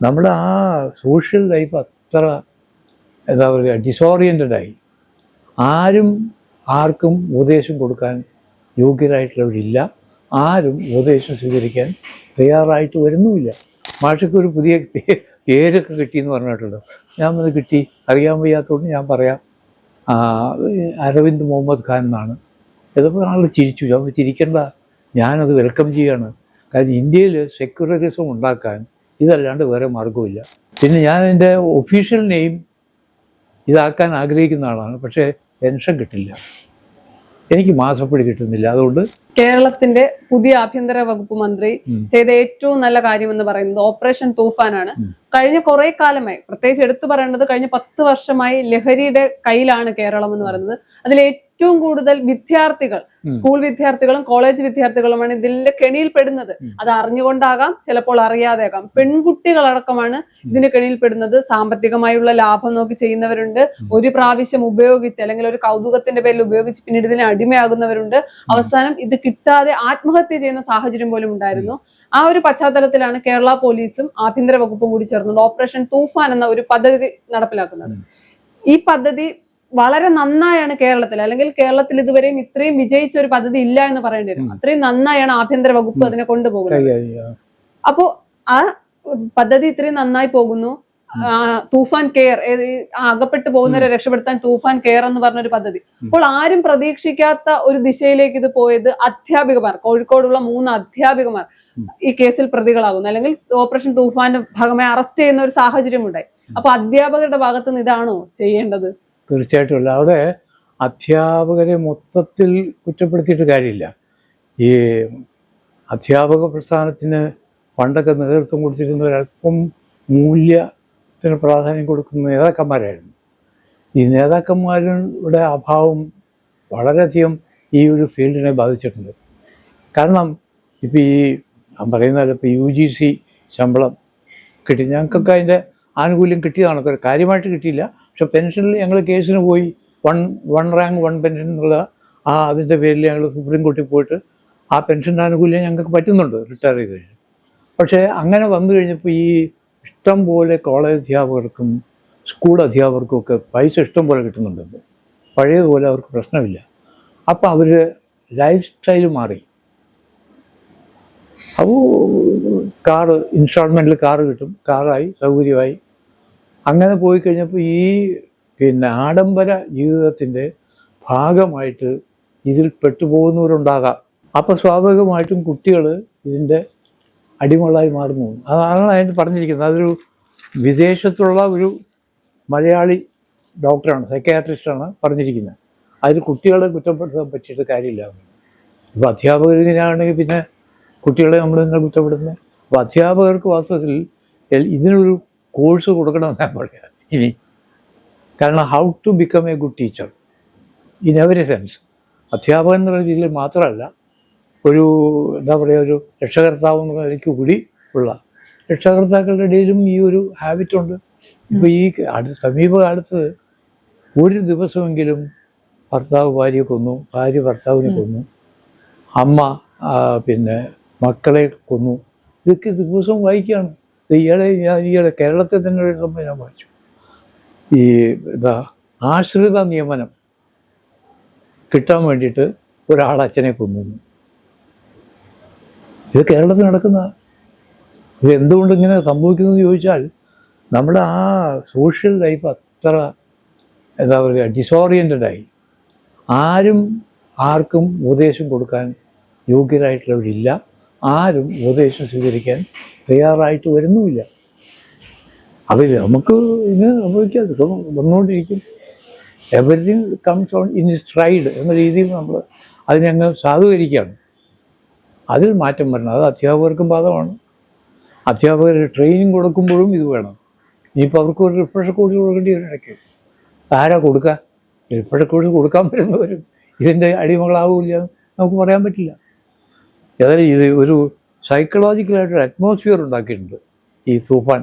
നമ്മുടെ ആ social life അത്ര എന്താ പറയുക ഡിസോറിയൻറ്റഡായി. ആരും ആർക്കും ഉപദേശം കൊടുക്കാൻ യോഗ്യരായിട്ടുള്ളവരില്ല. ആരും ഉപദേശം സ്വീകരിക്കാൻ തയ്യാറായിട്ട് വരുന്നുമില്ല. മാഷയ്ക്കൊരു പുതിയ പേരൊക്കെ കിട്ടിയെന്ന് പറഞ്ഞിട്ടുണ്ടോ? ഞാൻ അത് കിട്ടി, അറിയാൻ വയ്യാത്തതുകൊണ്ട് ഞാൻ പറയാം. അരവിന്ദ് മുഹമ്മദ് ഖാൻ എന്നാണ്. ചിലപ്പോൾ ആൾ ചിരിച്ചു. നമ്മൾ ചിരിക്കേണ്ട, ഞാനത് വെൽക്കം ചെയ്യാണ്. കാരണം ഇന്ത്യയിൽ സെക്യുലറിസം ഉണ്ടാക്കാൻ ഇതല്ലാണ്ട് വേറെ മാർഗമില്ല. പിന്നെ ഞാൻ എൻ്റെ ഒഫീഷ്യൽ നെയിം ഇതാക്കാൻ ആഗ്രഹിക്കുന്ന ആളാണ്. പക്ഷേ പെൻഷൻ കിട്ടില്ല, എനിക്ക് മാസപ്പടി കിട്ടുന്നില്ല. അതുകൊണ്ട് കേരളത്തിന്റെ പുതിയ ആഭ്യന്തര വകുപ്പ് മന്ത്രി ചെയ്ത ഏറ്റവും നല്ല കാര്യം എന്ന് പറയുന്നത് ഓപ്പറേഷൻ തൂഫാനാണ്. കഴിഞ്ഞ കുറെ കാലമായി, പ്രത്യേകിച്ച് എടുത്തു പറയേണ്ടത് കഴിഞ്ഞ 10 വർഷമായി ലഹരിയുടെ കയ്യിലാണ് കേരളം എന്ന് പറയുന്നത്. അതിൽ ഏറ്റവും കൂടുതൽ വിദ്യാർത്ഥികൾ, സ്കൂൾ വിദ്യാർത്ഥികളും കോളേജ് വിദ്യാർത്ഥികളുമാണ് ഇതിന്റെ കെണിയിൽ പെടുന്നത്. അത് അറിഞ്ഞുകൊണ്ടാകാം, ചിലപ്പോൾ അറിയാതെയാകാം. പെൺകുട്ടികളടക്കമാണ് ഇതിന്റെ കെണിയിൽ പെടുന്നത്. സാമ്പത്തികമായുള്ള ലാഭം നോക്കി ചെയ്യുന്നവരുണ്ട്. ഒരു പ്രാവശ്യം ഉപയോഗിച്ച് അല്ലെങ്കിൽ ഒരു കൗതുകത്തിന്റെ പേരിൽ ഉപയോഗിച്ച് പിന്നീട് ഇതിന് അടിമയാകുന്നവരുണ്ട്. അവസാനം ഇത് കിട്ടാതെ ആത്മഹത്യ ചെയ്യുന്ന സാഹചര്യം പോലും ഉണ്ടായിരുന്നു. ആ ഒരു പശ്ചാത്തലത്തിലാണ് കേരള പോലീസും ആഭ്യന്തര വകുപ്പും കൂടി ചേർന്നത് ഓപ്പറേഷൻ തൂഫാൻ എന്ന ഒരു പദ്ധതി നടപ്പിലാക്കുന്നത്. ഈ പദ്ധതി വളരെ നന്നായാണ് കേരളത്തിൽ, അല്ലെങ്കിൽ കേരളത്തിൽ ഇതുവരെയും ഇത്രയും വിജയിച്ച ഒരു പദ്ധതി ഇല്ല എന്ന് പറയേണ്ടി വരും. അത്രയും നന്നായാണ് ആഭ്യന്തര വകുപ്പ് അതിനെ കൊണ്ടുപോകുന്നത്. അപ്പോ ആ പദ്ധതി ഇത്രയും നന്നായി പോകുന്നു. തൂഫാൻ കെയർ, അകപ്പെട്ടു പോകുന്നവരെ രക്ഷപ്പെടുത്താൻ തൂഫാൻ കെയർ എന്ന് പറഞ്ഞൊരു പദ്ധതി. അപ്പോൾ ആരും പ്രതീക്ഷിക്കാത്ത ഒരു ദിശയിലേക്ക് ഇത് പോയത് അധ്യാപികമാർ, കോഴിക്കോടുള്ള 3 അധ്യാപികമാർ ഈ കേസിൽ പ്രതികളാകുന്നു, അല്ലെങ്കിൽ ഓപ്പറേഷൻ തൂഫാന്റെ ഭാഗമായി അറസ്റ്റ് ചെയ്യുന്ന ഒരു സാഹചര്യം ഉണ്ടായി. അപ്പൊ അധ്യാപകരുടെ ഭാഗത്ത് നിന്ന് ഇതാണോ ചെയ്യേണ്ടത്? തീർച്ചയായിട്ടും അല്ല. അവിടെ അധ്യാപകരെ മൊത്തത്തിൽ കുറ്റപ്പെടുത്തിയിട്ട് കാര്യമില്ല. ഈ അധ്യാപക പ്രസ്ഥാനത്തിന് പണ്ടൊക്കെ നേതൃത്വം കൊടുത്തിരുന്നവരൽപ്പം മൂല്യത്തിന് പ്രാധാന്യം കൊടുക്കുന്ന നേതാക്കന്മാരായിരുന്നു. ഈ നേതാക്കന്മാരുടെ അഭാവം വളരെയധികം ഈ ഒരു ഫീൽഡിനെ ബാധിച്ചിട്ടുണ്ട്. കാരണം ഇപ്പം ഈ ഞാൻ പറയുന്നത് ഇപ്പോൾ UGC ശമ്പളം കിട്ടി, ഞങ്ങൾക്കൊക്കെ അതിൻ്റെ ആനുകൂല്യം കിട്ടിയതാണ്. കാര്യമായിട്ട് കിട്ടിയില്ല. പക്ഷെ പെൻഷനിൽ ഞങ്ങൾ കേസിന് പോയി വൺ റാങ്ക് 1 പെൻഷൻ എന്നുള്ള അതിൻ്റെ പേരിൽ ഞങ്ങൾ സുപ്രീം കോടതിയിൽ പോയിട്ട് ആ പെൻഷൻ്റെ ആനുകൂല്യം ഞങ്ങൾക്ക് പറ്റുന്നുണ്ട് റിട്ടയർ ചെയ്ത് കഴിഞ്ഞ്. പക്ഷേ അങ്ങനെ വന്നു കഴിഞ്ഞപ്പോൾ ഈ ഇഷ്ടം പോലെ കോളേജ് അധ്യാപകർക്കും സ്കൂൾ അധ്യാപകർക്കും ഒക്കെ പൈസ ഇഷ്ടം പോലെ കിട്ടുന്നുണ്ട്. പഴയതുപോലെ അവർക്ക് പ്രശ്നമില്ല. അപ്പോൾ അവർ ലൈഫ് സ്റ്റൈൽ മാറി. അപ്പോൾ കാറ് ഇൻസ്റ്റാൾമെൻറ്റിൽ കാറ് കിട്ടും, കാറായി സൗകര്യമായി. അങ്ങനെ പോയി കഴിഞ്ഞപ്പോൾ ഈ ആഡംബര ജീവിതത്തിൻ്റെ ഭാഗമായിട്ട് ഇതിൽ പെട്ടുപോകുന്നവരുണ്ടാകാം. അപ്പോൾ സ്വാഭാവികമായിട്ടും കുട്ടികൾ ഇതിൻ്റെ അടിമകളായി മാറുന്നു. അതാണ് അതിന് പറഞ്ഞിരിക്കുന്നത്. അതൊരു വിദേശത്തുള്ള ഒരു മലയാളി ഡോക്ടറാണ്, സൈക്യാട്രിസ്റ്റാണ് പറഞ്ഞിരിക്കുന്നത്. അതിൽ കുട്ടികളെ കുറ്റപ്പെടുത്താൻ പറ്റിയിട്ട് കാര്യമില്ല. ഇപ്പോൾ അധ്യാപകരിങ്ങനെയാണെങ്കിൽ പിന്നെ കുട്ടികളെ നമ്മൾ നിങ്ങൾ കുറ്റപ്പെടുന്നത്. അപ്പോൾ അധ്യാപകർക്ക് വാസ്തവത്തിൽ ഇതിനൊരു കോഴ്സ് കൊടുക്കണമെന്നാണ് പറയുക ഇനി. കാരണം how to become a good teacher in every sense. അധ്യാപകൻ എന്നുള്ള രീതിയിൽ മാത്രമല്ല, ഒരു എന്താ പറയുക, ഒരു രക്ഷകർത്താവ് എന്നുള്ള നിലയ്ക്ക് കൂടി ഉള്ള രക്ഷകർത്താക്കളുടെ ഇടയിലും ഈ ഒരു ഹാബിറ്റുണ്ട്. ഇപ്പോൾ ഈ സമീപകാലത്ത് ഒരു ദിവസമെങ്കിലും ഭർത്താവ് ഭാര്യയെ കൊന്നു, ഭാര്യ ഭർത്താവിനെ കൊന്നു, അമ്മ മക്കളെ കൊന്നു. ഇതൊക്കെ ദിവസവും വായിക്കുകയാണ്. ഈയിടെ കേരളത്തിൽ തന്നെ ഒരു സംഭവം ഞാൻ വായിച്ചു. ഈ ആശ്രിത നിയമനം കിട്ടാൻ വേണ്ടിയിട്ട് ഒരാളച്ഛനെ കൊന്നു. ഇത് കേരളത്തിൽ നടക്കുന്ന. ഇത് എന്തുകൊണ്ട് ഇങ്ങനെ സംഭവിക്കുന്നതെന്ന് ചോദിച്ചാൽ നമ്മുടെ ആ സോഷ്യൽ ലൈഫ് അത്ര എന്താ പറയുക ഡിസോറിയൻറ്റഡായി. ആരും ആർക്കും ഉപദേശം കൊടുക്കാൻ യോഗ്യരായിട്ടുള്ളവരില്ല. ആരും ഉപദേശം സ്വീകരിക്കാൻ തയ്യാറായിട്ട് വരുന്നുമില്ല. അതിൽ നമുക്ക് ഇത് സംഭവിക്കാതെ വന്നുകൊണ്ടിരിക്കും. Everything comes on in stride എന്ന രീതിയിൽ നമ്മൾ അതിനെ അങ്ങ് സാധൂകരിക്കുകയാണ്. അതിൽ മാറ്റം വരണം. അത് അധ്യാപകർക്കും ബാധകമാണ്. അധ്യാപകർ ട്രെയിനിങ് കൊടുക്കുമ്പോഴും ഇത് വേണം. ഇനിയിപ്പോൾ അവർക്ക് ഒരു റിഫ്രഷർ കോഴ്സ് കൊടുക്കേണ്ടി വരും ഇടയ്ക്ക്. ആരാ കൊടുക്കുക? റിഫ്രഷർ കോഴ്സ് കൊടുക്കാൻ വരുന്നവരും ഇതിൻ്റെ അടിമകളാവില്ല നമുക്ക് പറയാൻ പറ്റില്ല. ഏതായാലും ഇത് ഒരു സൈക്കോളജിക്കലായിട്ടൊരു അറ്റ്മോസ്ഫിയർ ഉണ്ടാക്കിയിട്ടുണ്ട് ഈ തൂഫാൻ.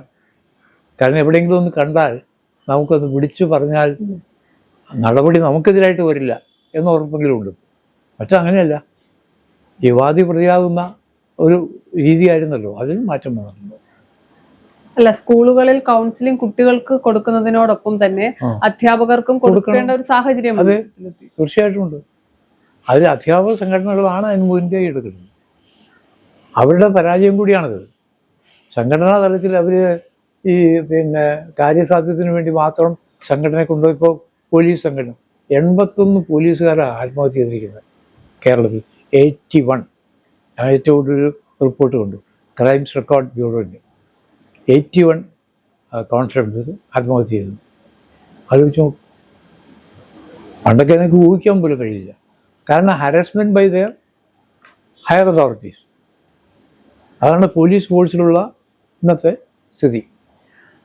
കാരണം എവിടെയെങ്കിലും ഒന്ന് കണ്ടാൽ നമുക്കത് വിളിച്ചു പറഞ്ഞാൽ നടപടി നമുക്കെതിരായിട്ട് വരില്ല എന്ന ഉറപ്പെങ്കിലും ഉണ്ട്. മറ്റങ്ങനെയല്ല, ഈ വാദി പ്രതിയാകുന്ന ഒരു രീതിയായിരുന്നല്ലോ, അതിൽ മാറ്റം വന്നിട്ടുണ്ട്. അല്ല, സ്കൂളുകളിൽ കൗൺസിലിംഗ് കുട്ടികൾക്ക് കൊടുക്കുന്നതിനോടൊപ്പം തന്നെ അധ്യാപകർക്കും കൊടുക്കേണ്ട ഒരു സാഹചര്യം അത് തീർച്ചയായിട്ടും ഉണ്ട്. അതിൽ അധ്യാപക സംഘടനകളാണ് അതിന് മുൻകൈ എടുക്കുന്നത്. അവരുടെ പരാജയം കൂടിയാണത്. സംഘടനാ തലത്തിൽ അവർ ഈ കാര്യസാധ്യത്തിന് വേണ്ടി മാത്രം സംഘടനയെ കൊണ്ടുപോയി. ഇപ്പോൾ പോലീസ് സംഘടന 81 പോലീസുകാരാണ് ആത്മഹത്യ ചെയ്തിരിക്കുന്നത് കേരളത്തിൽ. 81 ഏറ്റവും കൂടുതൽ റിപ്പോർട്ട് കൊണ്ടു ക്രൈംസ് റെക്കോർഡ് ബ്യൂറോൻ്റെ 81 കോൺസ്റ്റബിൾസ് ആത്മഹത്യ ചെയ്തു. ആലോചിച്ച് നോക്കും. പണ്ടൊക്കെ എനിക്ക് ഊഹിക്കാൻ പോലും കഴിയില്ല. കാരണം harassment by their higher authorities. അതാണ് പോലീസ് ഫോഴ്സിലുള്ള ഇന്നത്തെ സ്ഥിതി.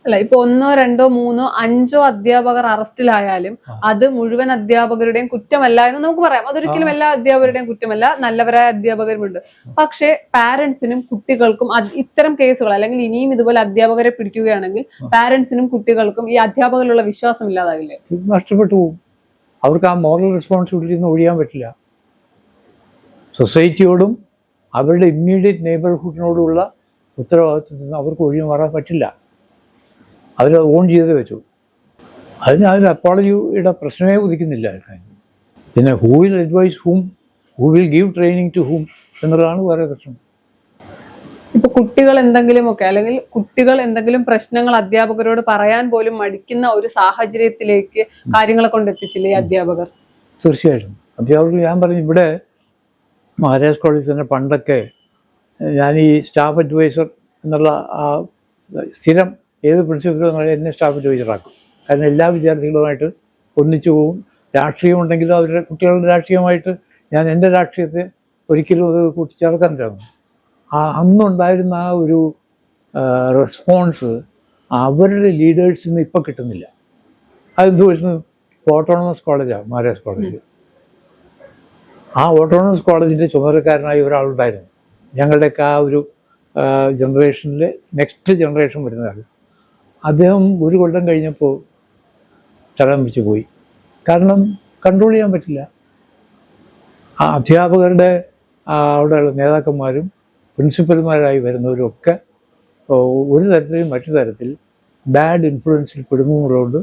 അല്ല, ഇപ്പൊ 1, 2, 3, 5 അധ്യാപകർ അറസ്റ്റിലായാലും അത് മുഴുവൻ അധ്യാപകരുടെയും കുറ്റമല്ല എന്ന് നമുക്ക് പറയാം. അതൊരിക്കലും എല്ലാ അധ്യാപകരുടെയും കുറ്റമല്ല, നല്ലവരായ അധ്യാപകരുമുണ്ട്. പക്ഷെ പാരന്റ്സിനും കുട്ടികൾക്കും ഇത്തരം കേസുകൾ അല്ലെങ്കിൽ ഇനിയും ഇതുപോലെ അധ്യാപകരെ പിടിക്കുകയാണെങ്കിൽ പാരന്റ്സിനും കുട്ടികൾക്കും ഈ അധ്യാപകരിലുള്ള വിശ്വാസം ഇല്ലാതാകില്ലേ? നഷ്ടപ്പെട്ടു പോകും. അവർക്ക് ആ മോറൽ റെസ്പോൺസിബിലിറ്റി ഒന്നും ഒഴിയാൻ പറ്റില്ല. സൊസൈറ്റിയോടും അവരുടെ ഇമ്മീഡിയറ്റ് നെയ്ബർഹുഡിനോടുള്ള ഉത്തരവാദിത്വത്തിൽ നിന്ന് അവർക്ക് ഒഴിഞ്ഞു മാറാൻ പറ്റില്ല. അവർ ഓൺ ചെയ്തേ വെച്ചു. അതിന് അപ്പോളജിയുടെ പ്രശ്നമേ ഉദിക്കുന്നില്ല. പിന്നെ who will advise whom, who will give training to whom എന്നുള്ളതാണ് വേറെ പ്രശ്നം. ഇപ്പൊ കുട്ടികൾ എന്തെങ്കിലുമൊക്കെ അല്ലെങ്കിൽ കുട്ടികൾ എന്തെങ്കിലും പ്രശ്നങ്ങൾ അധ്യാപകരോട് പറയാൻ പോലും മടിക്കുന്ന ഒരു സാഹചര്യത്തിലേക്ക് കാര്യങ്ങളെ കൊണ്ടെത്തിച്ചില്ലേ ഈ അധ്യാപകർ? തീർച്ചയായിട്ടും. അധ്യാപകർ ഞാൻ പറഞ്ഞു, ഇവിടെ മഹാരാജ് കോളേജിൽ തന്നെ പണ്ടൊക്കെ ഞാൻ ഈ സ്റ്റാഫ് അഡ്വൈസർ എന്നുള്ള ആ സ്ഥിരം ഏത് പ്രിൻസിപ്പലും എന്നെ സ്റ്റാഫ് അഡ്വൈസറാക്കും. കാരണം എല്ലാ വിദ്യാർത്ഥികളുമായിട്ട് ഒന്നിച്ചു പോകും. രാഷ്ട്രീയമുണ്ടെങ്കിലും അവരുടെ കുട്ടികളുടെ രാഷ്ട്രീയമായിട്ട് ഞാൻ എൻ്റെ രാഷ്ട്രീയത്തെ ഒരിക്കലും അത് കൂട്ടിച്ചേർക്കാൻ തുടങ്ങും. അന്നുണ്ടായിരുന്ന ആ ഒരു റെസ്പോൺസ് അവരുടെ ലീഡേഴ്സിൽ നിന്ന് ഇപ്പം കിട്ടുന്നില്ല. അതെന്ത് വരുന്നു? ഓട്ടോണമസ് കോളേജാണ് മഹാരാജ് കോളേജ്. ആ ഓട്ടോണമസ് കോളേജിൻ്റെ ചുമതലക്കാരനായി ഒരാളുണ്ടായിരുന്നു. ഞങ്ങളുടെയൊക്കെ ആ ഒരു ജനറേഷനിൽ നെക്സ്റ്റ് ജനറേഷൻ വരുന്നതാണ്. അദ്ദേഹം ഒരു കൊല്ലം കഴിഞ്ഞപ്പോൾ സ്ഥലം വെച്ച് പോയി. കാരണം കൺട്രോൾ ചെയ്യാൻ പറ്റില്ല. ആ അധ്യാപകരുടെ അവിടെയുള്ള നേതാക്കന്മാരും പ്രിൻസിപ്പൽമാരായി വരുന്നവരൊക്കെ ഒരു തരത്തിലും മറ്റു തരത്തിൽ ബാഡ് ഇൻഫ്ലുവൻസിൽ പെടുന്നതുകൊണ്ട്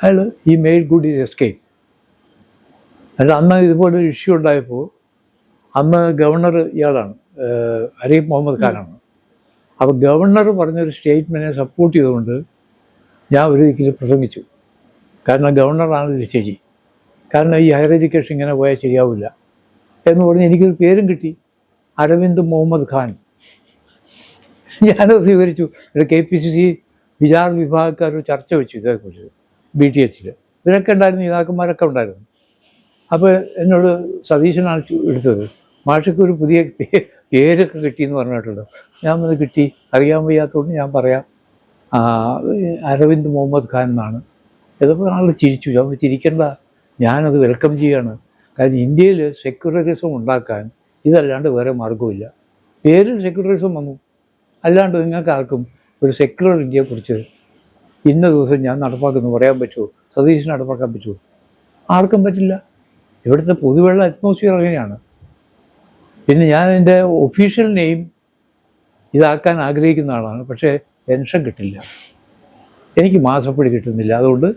അയാൾ ഈ മെയ്ഡ് ഗുഡ് ഈസ് എസ്കേപ്പ്. അല്ല, അന്ന് ഇതുപോലൊരു ഇഷ്യൂ ഉണ്ടായപ്പോൾ അന്ന് ഗവർണർ ഇയാളാണ്, അരീഫ് മുഹമ്മദ് ഖാനാണ്. അപ്പോൾ ഗവർണർ പറഞ്ഞൊരു സ്റ്റേറ്റ്മെൻറ്റിനെ സപ്പോർട്ട് ചെയ്തുകൊണ്ട് ഞാൻ ഒരിക്കലും പ്രസംഗിച്ചു. കാരണം ഗവർണറാണ് ശരി. കാരണം ഈ ഹയർ എഡ്യൂക്കേഷൻ ഇങ്ങനെ പോയാൽ ശരിയാവില്ല എന്ന് പറഞ്ഞ് എനിക്കൊരു പേരും കിട്ടി, അരവിന്ദ് മുഹമ്മദ് ഖാൻ. ഞാനത് സ്വീകരിച്ചു. KPCC വിചാർ വിഭാഗക്കാർ ചർച്ച വെച്ചു ഇതേക്കുറിച്ച് BTHൽ. ഇവരൊക്കെ ഉണ്ടായിരുന്നു, നേതാക്കന്മാരൊക്കെ ഉണ്ടായിരുന്നു. അപ്പോൾ എന്നോട് സതീശനാണ് എടുത്തത്. മാഷയ്ക്ക് ഒരു പുതിയ പേരൊക്കെ കിട്ടിയെന്ന് പറഞ്ഞിട്ടുണ്ടോ? ഞാൻ അത് കിട്ടി, അറിയാൻ വയ്യാത്തതുകൊണ്ട് ഞാൻ പറയാം, അരവിന്ദ് മുഹമ്മദ് ഖാൻ എന്നാണ്. ഇതപ്പോൾ ആൾ ചിരിച്ചു. നമ്മൾ ചിരിക്കേണ്ട, ഞാനത് വെൽക്കം ചെയ്യാണ്. കാരണം ഇന്ത്യയിൽ സെക്യുലറിസം ഉണ്ടാക്കാൻ ഇതല്ലാണ്ട് വേറെ മാർഗമില്ല. പേരിൽ സെക്യുലറിസം വന്നു, അല്ലാണ്ട് നിങ്ങൾക്ക് ആർക്കും ഒരു സെക്യുലർ ഇന്ത്യയെക്കുറിച്ച് ഇന്ന ദിവസം ഞാൻ നടപ്പാക്കുന്നു പറയാൻ പറ്റുമോ? സതീശന് നടപ്പാക്കാൻ പറ്റുമോ? ആർക്കും പറ്റില്ല. ഇവിടുത്തെ പൊതുവെള്ള അറ്റ്മോസ്ഫിയർ അങ്ങനെയാണ്. പിന്നെ ഞാൻ എൻ്റെ ഒഫീഷ്യൽ നെയിം ഇതാക്കാൻ ആഗ്രഹിക്കുന്ന ആളാണ്. പക്ഷേ പെൻഷൻ കിട്ടില്ല, എനിക്ക് മാസപ്പടി കിട്ടുന്നില്ല. അതുകൊണ്ട്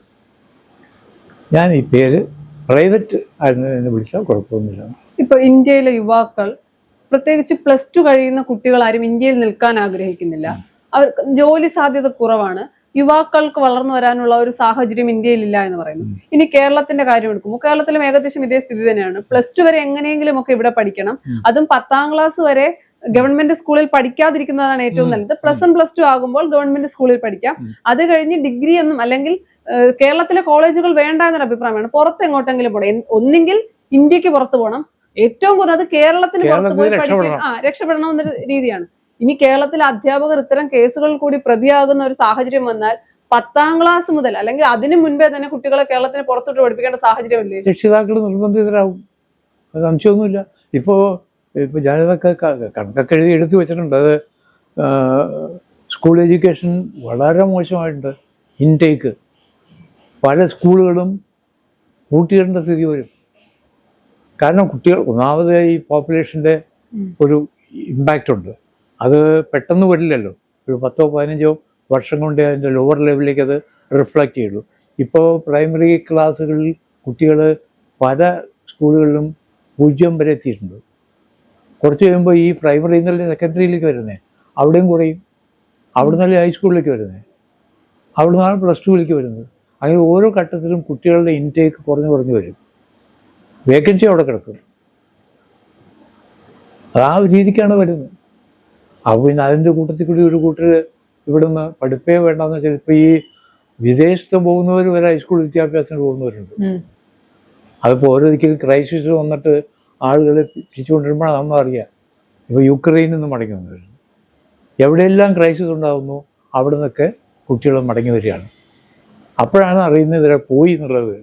ഞാൻ ഈ പേര് പ്രൈവറ്റ് ആയിരുന്നു വിളിച്ചാൽ കുഴപ്പമൊന്നുമില്ല. ഇപ്പൊ ഇന്ത്യയിലെ യുവാക്കൾ, പ്രത്യേകിച്ച് +2 കഴിയുന്ന കുട്ടികളാരും ഇന്ത്യയിൽ നിൽക്കാൻ ആഗ്രഹിക്കുന്നില്ല. അവർക്ക് ജോലി സാധ്യത കുറവാണ്. യുവാക്കൾക്ക് വളർന്നു വരാനുള്ള ഒരു സാഹചര്യം ഇന്ത്യയിൽ ഇല്ല എന്ന് പറയുന്നു. ഇനി കേരളത്തിന്റെ കാര്യം എടുക്കുമ്പോൾ കേരളത്തിലും ഏകദേശം ഇതേ സ്ഥിതി തന്നെയാണ്. +2 വരെ എങ്ങനെയെങ്കിലും ഒക്കെ ഇവിടെ പഠിക്കണം. അതും 10ാം ക്ലാസ് വരെ ഗവൺമെന്റ് സ്കൂളിൽ പഠിക്കാതിരിക്കുന്നതാണ് ഏറ്റവും നല്ലത്. +1 +2 ആകുമ്പോൾ ഗവൺമെന്റ് സ്കൂളിൽ പഠിക്കാം. അത് കഴിഞ്ഞ് ഡിഗ്രി ഒന്നും അല്ലെങ്കിൽ കേരളത്തിലെ കോളേജുകൾ വേണ്ട എന്നൊരു അഭിപ്രായമാണ്. പുറത്ത് എങ്ങോട്ടെങ്കിലും പോകണം, ഒന്നെങ്കിൽ ഇന്ത്യക്ക് പുറത്ത് പോകണം, ഏറ്റവും കുറഞ്ഞത് കേരളത്തിന് പുറത്ത് പോയി പഠിക്കാൻ രക്ഷപ്പെടണം എന്നൊരു രീതിയാണ്. ഇനി കേരളത്തിലെ അധ്യാപകർ ഇത്തരം കേസുകളിൽ കൂടി പ്രതിയാകുന്ന ഒരു സാഹചര്യം വന്നാൽ 10ാം ക്ലാസ് മുതൽ അല്ലെങ്കിൽ അതിനു മുൻപേ തന്നെ കുട്ടികളെ കേരളത്തിന് പുറത്തോട്ട് പഠിപ്പിക്കേണ്ട സാഹചര്യമല്ലേ? രക്ഷിതാക്കൾ നിർബന്ധിതരാകും, സംശയമൊന്നുമില്ല. ഇപ്പോൾ ഞാനിതൊക്കെ കണക്കൊക്കെ എഴുതി എടുത്തു വെച്ചിട്ടുണ്ട്. അത് സ്കൂൾ എഡ്യൂക്കേഷൻ വളരെ മോശമായിട്ടുണ്ട്. ഇൻടേക്ക് പല സ്കൂളുകളും പൂട്ടിയിടേണ്ട സ്ഥിതി വരും. കാരണം കുട്ടികൾ ഒന്നാമത് ഈ പോപ്പുലേഷൻ്റെ ഒരു ഇമ്പാക്റ്റ് ഉണ്ട്. അത് പെട്ടെന്ന് വരില്ലല്ലോ. ഒരു 10, 15 വർഷം കൊണ്ട് അതിൻ്റെ ലോവർ ലെവലിലേക്ക് അത് റിഫ്ലക്റ്റ് ചെയ്യുള്ളൂ. ഇപ്പോൾ പ്രൈമറി ക്ലാസ്സുകളിൽ കുട്ടികൾ പല സ്കൂളുകളിലും 0 വരെ എത്തിയിട്ടുണ്ട്. കുറച്ച് കഴിയുമ്പോൾ ഈ പ്രൈമറിയിൽ നിന്നല്ലേ സെക്കൻഡറിയിലേക്ക് വരുന്നത്, അവിടെയും കുറയും. അവിടെ നിന്നല്ലേ ഹൈസ്കൂളിലേക്ക് വരുന്നത്, അവിടെ നിന്നാണ് +2ലേക്ക് വരുന്നത്. അങ്ങനെ ഓരോ ഘട്ടത്തിലും കുട്ടികളുടെ ഇൻടേക്ക് കുറഞ്ഞു വരും. വേക്കൻസി അവിടെ കിടക്കും. ആ ഒരു രീതിക്കാണ് വരുന്നത്. അപ്പോൾ പിന്നെ അതിൻ്റെ കൂട്ടത്തിൽ കൂടി ഒരു കൂട്ടർ ഇവിടുന്ന് പഠിപ്പേ വേണ്ടെന്ന് വെച്ചാൽ ഇപ്പോൾ ഈ വിദേശത്ത് പോകുന്നവർ വരെ ഹൈസ്കൂൾ വിദ്യാഭ്യാസത്തിന് പോകുന്നവരുണ്ട്. അതിപ്പോൾ ഓരോരിക്കലും ക്രൈസിസ് വന്നിട്ട് ആളുകളെ തിരിച്ചുകൊണ്ടിരുമ്പോഴാണ് നമ്മൾ അറിയാം. ഇപ്പോൾ യുക്രൈനിൽ നിന്ന് മടങ്ങി വന്നവരുണ്ട്. എവിടെയെല്ലാം ക്രൈസിസ് ഉണ്ടാകുന്നു അവിടെ നിന്നൊക്കെ കുട്ടികൾ മടങ്ങി വരികയാണ്. അപ്പോഴാണ് അറിയുന്നത് ഇവരെ പോയി എന്നുള്ളത്.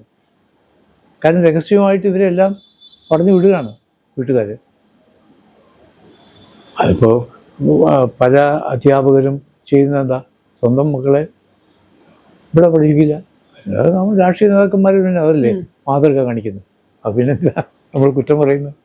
കാരണം രഹസ്യമായിട്ട് ഇവരെല്ലാം പറഞ്ഞു വിടുകയാണ് വീട്ടുകാർ. അതിപ്പോൾ പല അധ്യാപകരും ചെയ്യുന്നത് എന്താ, സ്വന്തം മക്കളെ ഇവിടെ പഠിപ്പിക്കില്ല. അത് നമ്മൾ രാഷ്ട്രീയ നേതാക്കന്മാർ പിന്നെ അതല്ലേ മാതൃക കാണിക്കുന്നത്. അപ്പം പിന്നെ നമ്മൾ കുറ്റം പറയുന്നത്.